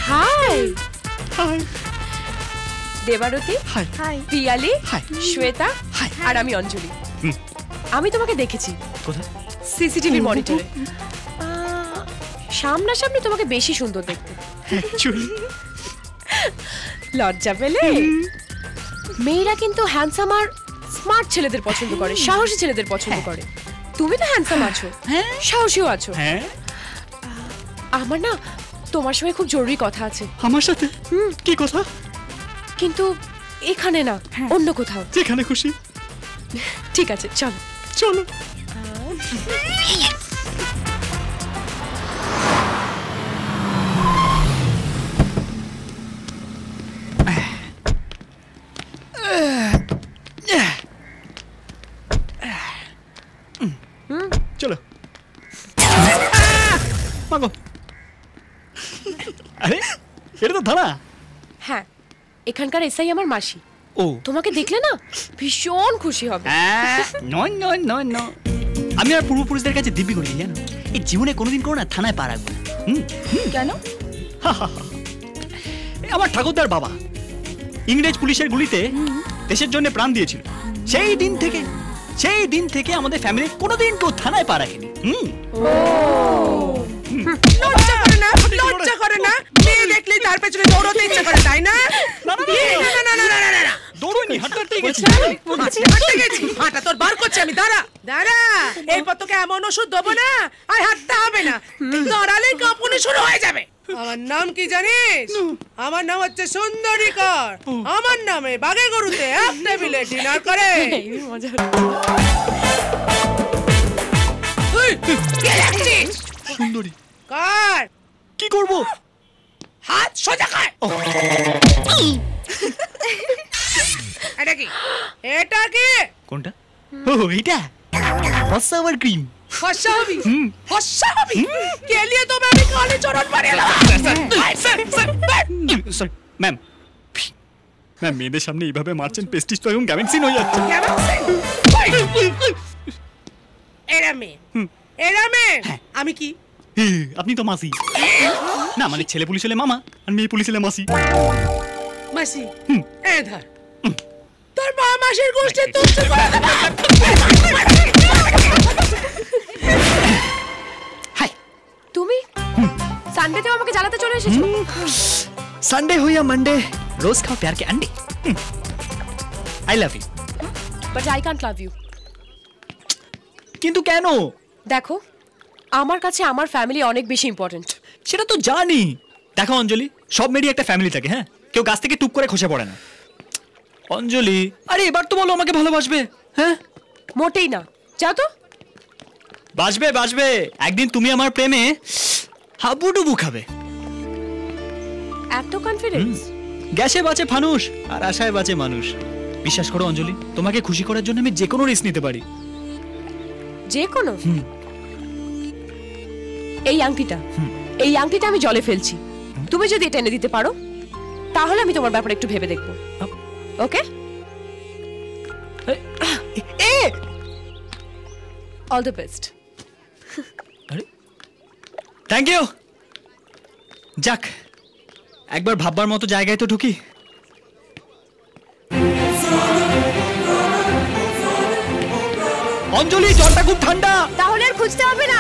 High hi Debarati, hi hi Piyali, hi Shweta, hi আর আমি অঞ্জলি। আমি তোমাকে দেখেছি কোথায়? সিসিটিভি মনিটরে। সামনাসামনি তোমাকে বেশি সুন্দর দেখতে। অ্যাকচুয়ালি লজ্জা পেলে? মেয়েরা কিন্তু হ্যান্ডসাম আর স্মার্ট ছেলেদের পছন্দ করে, সাহসী ছেলেদের পছন্দ করে। তুমি তো হ্যান্ডসাম আছো, সাহসীও আছো। হ্যাঁ আমার না তোমার সঙ্গে খুব জরুরি কথা আছে। আমার সাথে? কি কথা? কিন্তু এখানে না, অন্য কোথাও। যেখানে খুশি। ঠিক আছে, চলো চলো। চলো। মাগো, আরে এটা তো থানা। হ্যাঁ, এখানকার এসআই আমার মাসি। ও তোমাকে দেখলে না ভীষণ খুশি হবে। নয় নয় নয় নয়, আমি আর পূর্বপুরুষদের কাছে দিব্যি করি জানো, এই জীবনে কোনোদিন কোনো না থানায় পা রাখবো না। কেন? আমার ঠাকুরদার বাবা ইংরেজ পুলিশের গুলিতে দেশের জন্য প্রাণ দিয়েছিল। সেই দিন থেকে আমাদের ফ্যামিলির কোনোদিন কেউ থানায় পা রাখেনি। লজ্জা করে না? মেয়ে দেখলেই তার পেছনে দৌড়তে ইচ্ছা করে, তাই না? দৌড়ইনি, হাঁটতে গেছি। হাঁটা তোর বার করছে আমি। দাঁড়া দাঁড়া, এরপর তোকে এমন ওষুধ দেবো না আর হাঁটতে হবে না, দাঁড়ালেই কাঁপুনি শুরু হয়ে যাবে। আমার নাম কি জানিস? আমার নাম হচ্ছে সুন্দরীকর। আমার নামে বাঘে গরুতে এক টেবিলে ডিনার করে। সুন্দরী কার? কি করবো? হাত সোজা কর। এটা কি? এটা কি? কোনটা? ও এইটা ফর্সা আবার ক্রিম। ফর্সা হবি? ফর্সা হবি? কে লিয়ে তো আমি কানে চরণ মারিয়ে দেব। সরি ম্যাম, ম্যাম মেয়েদের সামনে এইভাবে মারছেন, পেস্টিজ তো একদম গ্যামেন সিন হয়ে যাচ্ছে। এরা মেয়ে, আমি কি? আপনি তো মাসি। না মানে ছেলে পুলিশ হলে মামা আর মেয়ে পুলিশ হলে মাসি। মাসি? এ ধর তোর মা মাসির গোষ্ঠী তুই। হাই, তুমি সানডেতে আমাকে জ্বালাতে চলে এসেছো। संडे हो या मंडे, रोज खाओ प्यार के अंडे। I love you but I can't love you. কিন্তু কেন? দেখো, আমার কাছে আমার ফ্যামিলি অনেক বেশি ইম্পর্টেন্ট। সেটা তো জানি। দেখো অঞ্জলি, সব মেয়েরই একটা ফ্যামিলি থাকে। হ্যাঁ, কেউ গাছ থেকে টুপ করে খসে পড়ে না। অঞ্জলি, আরে এবার তো বলো আমাকে ভালোবাসবে। হ্যাঁ, মোটেই না। যাও তো। বাসবে বাসবে, একদিন তুমি আমার প্রেমে হাবুডুবু খাবে। এত কনফিডেন্স? গ্যাসে বাঁচে ফানুস আর আশায় বাঁচে মানুষ। বিশ্বাস করো অঞ্জলি, তোমাকে খুশি করার জন্য আমি যে কোনো রিস্ক নিতে পারি। যে কোনো? এই আংটিটা আমি জলে ফেলছি। তুমি যদি এটা এনে দিতে পারো তাহলে আমি তোমার ব্যাপারে একটু ভেবে দেখবো। Okay? All the best. Thank you. যাক, একবার ভাববার মতো জায়গায় তো ঢুকি। অঞ্জলি, জলটা খুব ঠান্ডা। তাহলে আর খুঁজতে হবে না।